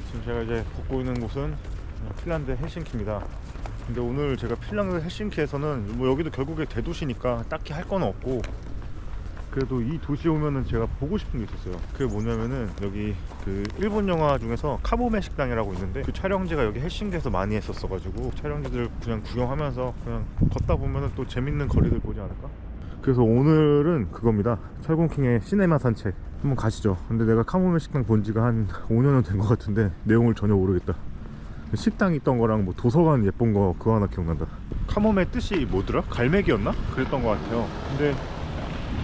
지금 제가 이제 걷고 있는 곳은 핀란드 헬싱키입니다. 근데 오늘 제가 핀란드 헬싱키에서는 뭐 여기도 결국에 대도시니까 딱히 할 건 없고, 그래도 이 도시에 오면은 제가 보고 싶은 게 있었어요. 그게 뭐냐면은 여기 그 일본 영화 중에서 카모메 식당이라고 있는데 그 촬영지가 여기 헬싱키에서 많이 했었어가지고 촬영지들 그냥 구경하면서 그냥 걷다 보면은 또 재밌는 거리들 보지 않을까? 그래서 오늘은 그겁니다. 철공킹의 시네마 산책 한번 가시죠. 근데 내가 카모메 식당 본 지가 한 5년은 된 것 같은데 내용을 전혀 모르겠다. 식당 있던 거랑 뭐 도서관 예쁜 거 그거 하나 기억난다. 카모메 뜻이 뭐더라? 갈매기였나? 그랬던 것 같아요. 근데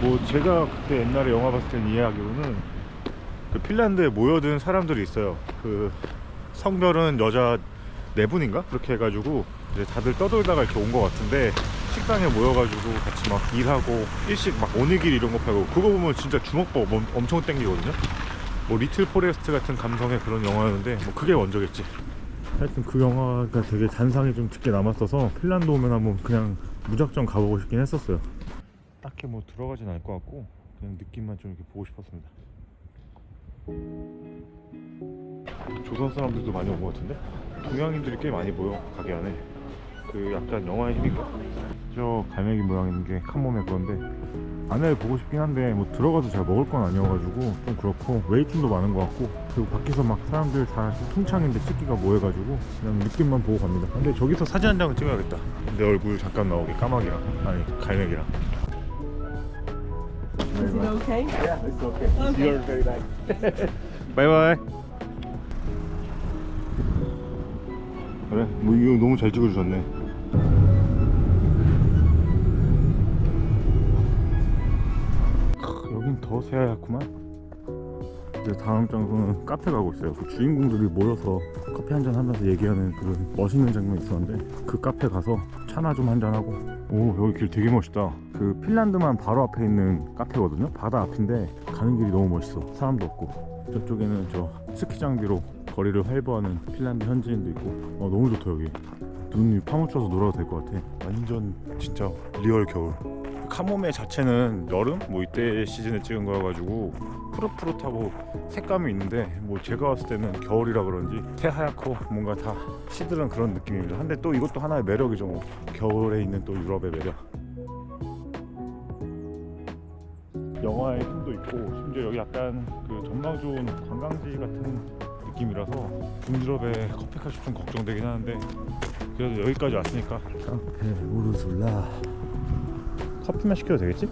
뭐 제가 그때 옛날에 영화 봤을 땐 이해하기로는 그 핀란드에 모여든 사람들이 있어요. 그 성별은 여자 4분인가? 그렇게 해가지고 이제 다들 떠돌다가 이렇게 온 것 같은데 식당에 모여가지고 같이 막 일하고 일식 막 오니기리 이런 거 팔고, 그거 보면 진짜 주먹밥 엄청 땡기거든요. 뭐 리틀 포레스트 같은 감성의 그런 영화였는데 뭐 그게 먼저겠지. 하여튼 그 영화가 되게 잔상이 좀 짙게 남았어서 핀란드 오면 한번 그냥 무작정 가보고 싶긴 했었어요. 딱히 뭐 들어가진 않을 것 같고 그냥 느낌만 좀 이렇게 보고 싶었습니다. 조선 사람들도 많이 온 것 같은데? 동양인들이 꽤 많이 보여 가게 안에. 그 약간 영화의 힘인가? 저 갈매기 모양 있는 게 카모메 그건데 안에를 보고 싶긴 한데 뭐 들어가서 제가 먹을 건 아니어가지고 좀 그렇고, 웨이팅도 많은 것 같고, 그리고 밖에서 막 사람들 다 통창인데 찍기가 뭐해가지고 그냥 느낌만 보고 갑니다. 근데 저기서 사진 한 장은 찍어야겠다. 내 얼굴 잠깐 나오게 까마귀랑, 아니 갈매기랑. Is it okay? Yeah, it's okay. You're very nice. Bye bye. 그래, 뭐 이거 너무 잘 찍어주셨네. 여긴 더 새하얗구만. 이제 다음 장소는 카페 가고 있어요. 그 주인공들이 모여서 커피 한잔 하면서 얘기하는 그런 멋있는 장면이 있었는데 그 카페 가서 차나 좀 한잔하고. 오, 여기 길 되게 멋있다. 그 핀란드만 바로 앞에 있는 카페거든요. 바다 앞인데 가는 길이 너무 멋있어. 사람도 없고. 저쪽에는 저 스키장 뒤로 거리를 활보하는 핀란드 현지인도 있고. 너무 좋다. 여기 눈이 파묻혀서 놀아도 될 것 같아. 완전 진짜 리얼 겨울. 카모메 자체는 여름? 뭐 이때 시즌에 찍은 거여가지고 푸릇푸릇하고 색감이 있는데, 뭐 제가 봤을 때는 겨울이라 그런지 새하얗고 뭔가 다 시들은 그런 느낌입니다. 근데 또 이것도 하나의 매력이죠. 뭐 겨울에 있는 또 유럽의 매력. 영화의 힘도 있고, 심지어 여기 약간 그 전망 좋은 관광지 같은 느낌이라서 북유럽의 커피값이 좀 걱정되긴 하는데 그래도 여기까지 왔으니까. 카페 우르술라. 커피만 시켜도 되겠지?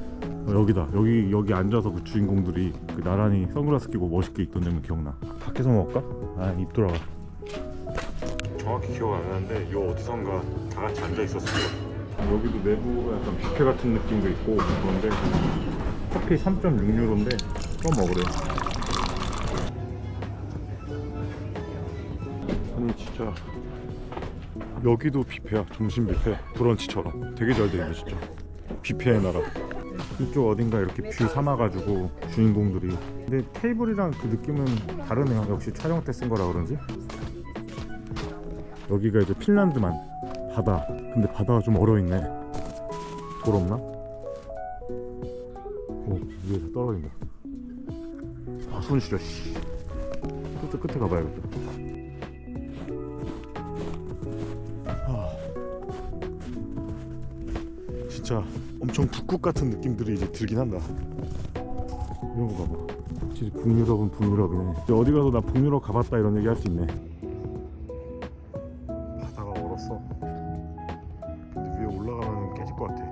여기다. 여기 앉아서 그 주인공들이 그 나란히 선글라스 끼고 멋있게 있던 장면 기억나. 밖에서 먹을까? 아, 입 돌아가. 정확히 기억 안 나는데 요 어디선가 다 같이 앉아 있었어요. 여기도 내부 약간 뷔페 같은 느낌도 있고 그런데 커피 3.6유로인데 좀 먹으래요. 아니 진짜 여기도 뷔페야. 점심 뷔페. 브런치처럼 되게 잘 돼있네 진짜. 뷔페의 나라. 이쪽 어딘가 이렇게 뷰 삼아가지고 주인공들이. 근데 테이블이랑 그 느낌은 다르네요. 역시 촬영 때 쓴 거라 그런지. 여기가 이제 핀란드만 바다. 근데 바다가 좀 얼어있네. 돌 없나? 오, 위에서 떨어진다. 아, 손 시려. 끝에 가봐야겠다. 진짜 엄청 북극 같은 느낌들이 이제 들긴 한다. 이런 거 봐봐. 진짜 북유럽은 북유럽이네. 어디 가서 나 북유럽 가봤다 이런 얘기 할 수 있네. 바다가 얼었어. 근데 위에 올라가면 깨질 것 같아.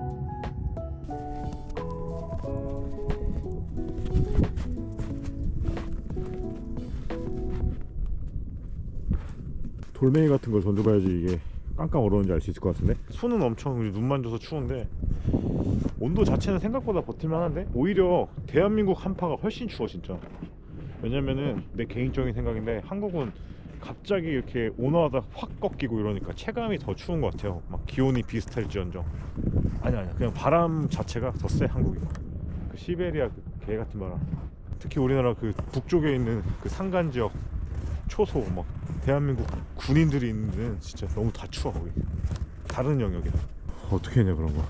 돌멩이 같은 걸 던져봐야지 이게 깡깡 얼었는지 알 수 있을 것 같은데. 손은 엄청 눈 만져서 추운데 온도 자체는 생각보다 버틸만한데 오히려 대한민국 한파가 훨씬 추워 진짜. 왜냐면은 내 개인적인 생각인데 한국은 갑자기 이렇게 온화하다 확 꺾이고 이러니까 체감이 더 추운 것 같아요. 막 기온이 비슷할지언정. 아니야 그냥 바람 자체가 더 세 한국이. 그 시베리아 그 개 같은 바람. 특히 우리나라 그 북쪽에 있는 그 산간 지역 초소 막 대한민국 군인들이 있는 데는 진짜 너무 다 추워. 거기 다른 영역이야. 어떻게 했냐 그런 거.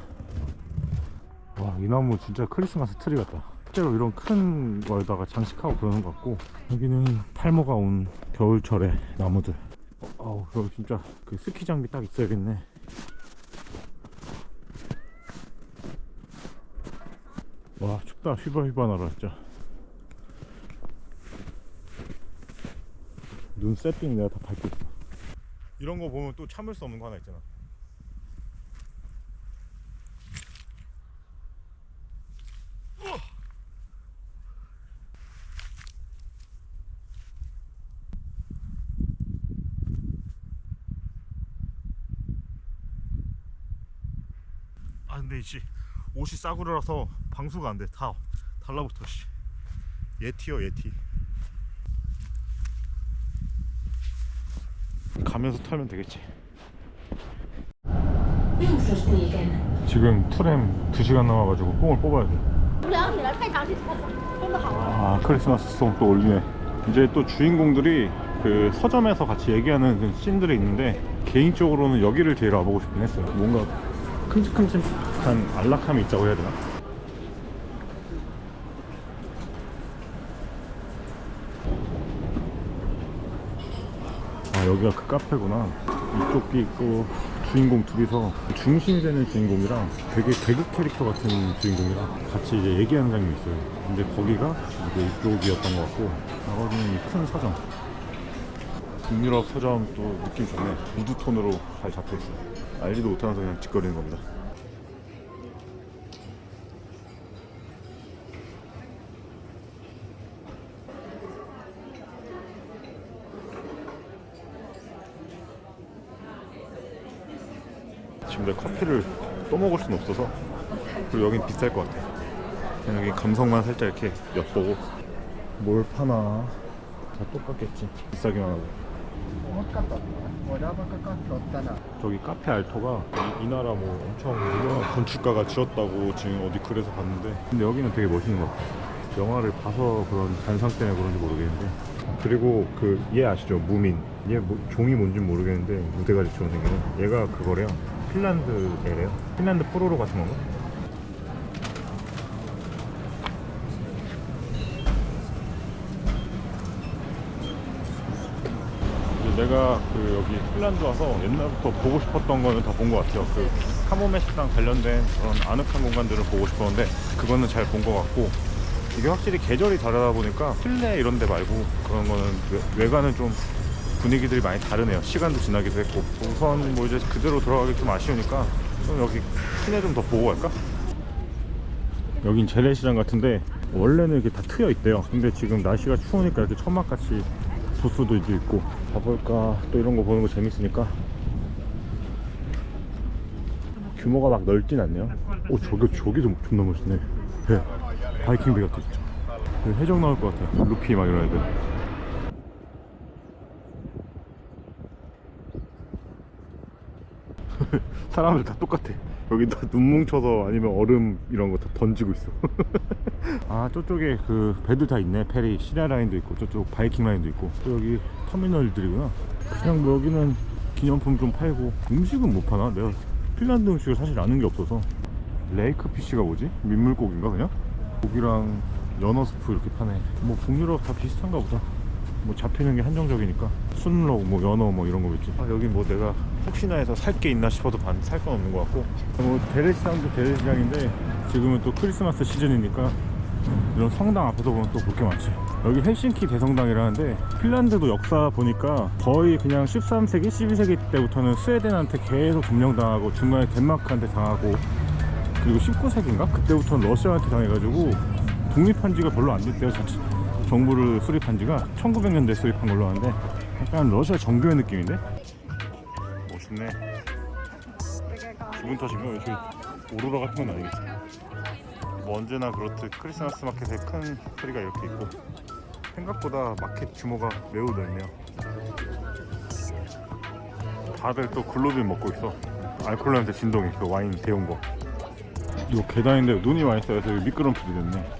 와, 이 나무 진짜 크리스마스 트리 같다. 실제로 이런 큰 거에다가 장식하고 그러는 것 같고, 여기는 탈모가 온 겨울철의 나무들. 어우, 여기 진짜 그 스키 장비 딱 있어야겠네. 와, 춥다. 휘바휘바 날아 진짜. 눈 세팅 내가 다 밟고 있어. 이런 거 보면 또 참을 수 없는 거 하나 있잖아. 아 근데 이씨 옷이 싸구려라서 방수가 안돼. 다 달라붙어. 씨, 예티요 예티. 가면서 털면 되겠지. 지금 투램 2시간 남아가지고 뽕을 뽑아야 돼. 아, 크리스마스 송 또 올리네. 이제 또 주인공들이 그 서점에서 같이 얘기하는 그 씬들이 있는데, 개인적으로는 여기를 제일 와보고 싶긴 했어요. 뭔가 큼직큼직한 안락함이 있다고 해야 되나? 아, 여기가 그 카페구나. 이쪽이 있고 주인공 둘이서, 중심이 되는 주인공이랑 되게 개그 캐릭터 같은 주인공이랑 같이 이제 얘기하는 장면이 있어요. 근데 거기가 이제 이쪽이었던 것 같고, 나머지는 이 큰 서점. 북유럽 서점 또 느낌 좋네. 우드톤으로 잘 잡혀있어요. 알지도 못하면서 그냥 짓거리는 겁니다. 지금 내 커피를 또 먹을 순 없어서, 그리고 여긴 비쌀 것 같아. 그냥 여기 감성만 살짝 이렇게 엿보고. 뭘 파나? 다 똑같겠지. 비싸기만 하고. 저기 카페 알토가 이 나라 뭐 엄청 유명한 건축가가 지었다고 지금 어디 글에서 봤는데, 근데 여기는 되게 멋있는 것 같아. 영화를 봐서 그런 잔상 때문에 그런지 모르겠는데. 그리고 그 얘 아시죠? 무민. 얘 뭐, 종이 뭔지 모르겠는데 무대가리처럼 생기는 얘가 그거래요. 핀란드 애래요. 핀란드 포로로 같은 건가? 내가 그 여기 핀란드 와서 옛날부터 보고 싶었던 거는 다 본 것 같아요. 그 카모메시랑 관련된 그런 아늑한 공간들을 보고 싶었는데, 그거는 잘 본 것 같고, 이게 확실히 계절이 다르다 보니까 실내 이런 데 말고 그런 거는 외관은 좀 분위기들이 많이 다르네요. 시간도 지나기도 했고. 우선 뭐 이제 그대로 돌아가기 좀 아쉬우니까 좀 여기 시내 좀 더 보고 갈까? 여긴 재래시장 같은데 원래는 이렇게 다 트여 있대요. 근데 지금 날씨가 추우니까 이렇게 천막같이 부스도 있고. 가볼까? 또 이런 거 보는 거 재밌으니까. 규모가 막 넓진 않네요. 오, 저기도 존나 멋있네. 배, 바이킹 배 같아 진짜. 해적 나올 것 같아. 루피 막 이런 애들. 사람들 다 똑같아. 여기 다 눈 뭉쳐서 아니면 얼음 이런 거 다 던지고 있어. 아, 저쪽에 그 배들 다 있네. 페리 시내 라인도 있고, 저쪽 바이킹 라인도 있고. 또 여기 터미널들이구나. 그냥 뭐 여기는 기념품 좀 팔고. 음식은 못 파나? 내가 핀란드 음식을 사실 아는 게 없어서. 레이크 피쉬가 뭐지? 민물고기인가 그냥? 고기랑 연어 스프 이렇게 파네. 뭐 북유럽 다 비슷한가 보다. 뭐 잡히는 게 한정적이니까. 순록, 뭐 연어 뭐 이런 거 있지. 아, 여기 뭐 내가 혹시나 해서 살 게 있나 싶어도 살 건 없는 것 같고. 뭐 재래시장도 재래시장인데 지금은 또 크리스마스 시즌이니까 이런 성당 앞에서 보면 또 볼 게 많지. 여기 헬싱키 대성당이라는데, 핀란드도 역사 보니까 거의 그냥 13세기, 12세기 때부터는 스웨덴한테 계속 점령당하고 중간에 덴마크한테 당하고, 그리고 19세기인가? 그때부터는 러시아한테 당해가지고 독립한 지가 별로 안 됐대요. 정부를 수립한 지가 1900년대에 수립한 걸로 아는데, 약간 러시아 정교의 느낌인데? 멋있네. 기분 탓인가? 저기 오로라 같은 건 아니겠지? 뭐 언제나 그렇듯 크리스마스 마켓에 큰 트리가 이렇게 있고, 생각보다 마켓 규모가 매우 넓네요. 다들 또 글로빈 먹고 있어. 알콜 냄새 진동이, 그 와인 데운 거. 이거 계단인데 눈이 많이 쌓여서 여기 미끄럼틀이 됐네.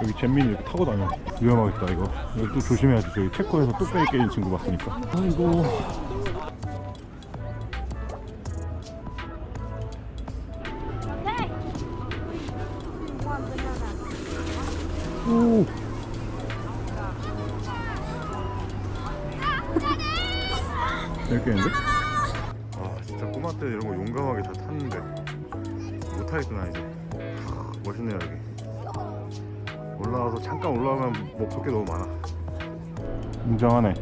여기 잼민이 이렇게 타고 다녀. 위험하겠다 이거. 이거 또 조심해야지. 저기 체코에서 뚝배기 깨진 친구 봤으니까. 아이고. 재밌겠는데? 아 진짜 꼬마 때 이런 거 용감하게 다 탔는데 못하겠구나 이제. 멋있네요 여기. 올라와서 잠깐 올라오면 뭐 볼 게 너무 많아. 웅장하네.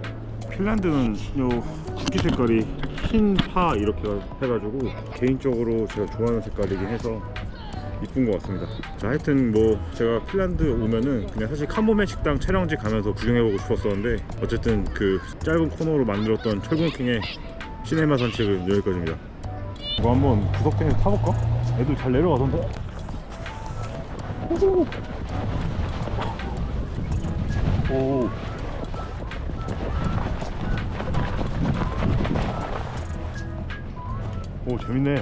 핀란드는 요 국기 색깔이 흰파 이렇게 해가지고 개인적으로 제가 좋아하는 색깔이긴 해서 이쁜 것 같습니다. 자, 하여튼 뭐 제가 핀란드 오면은 그냥 사실 카모메 식당 촬영지 가면서 구경해보고 싶었었는데 어쨌든 그 짧은 코너로 만들었던 철궁킹의 시네마 산책은 여기까지입니다. 이거 한번 구석탱이에서 타볼까? 애들 잘 내려가던데? 오. 오 재밌네.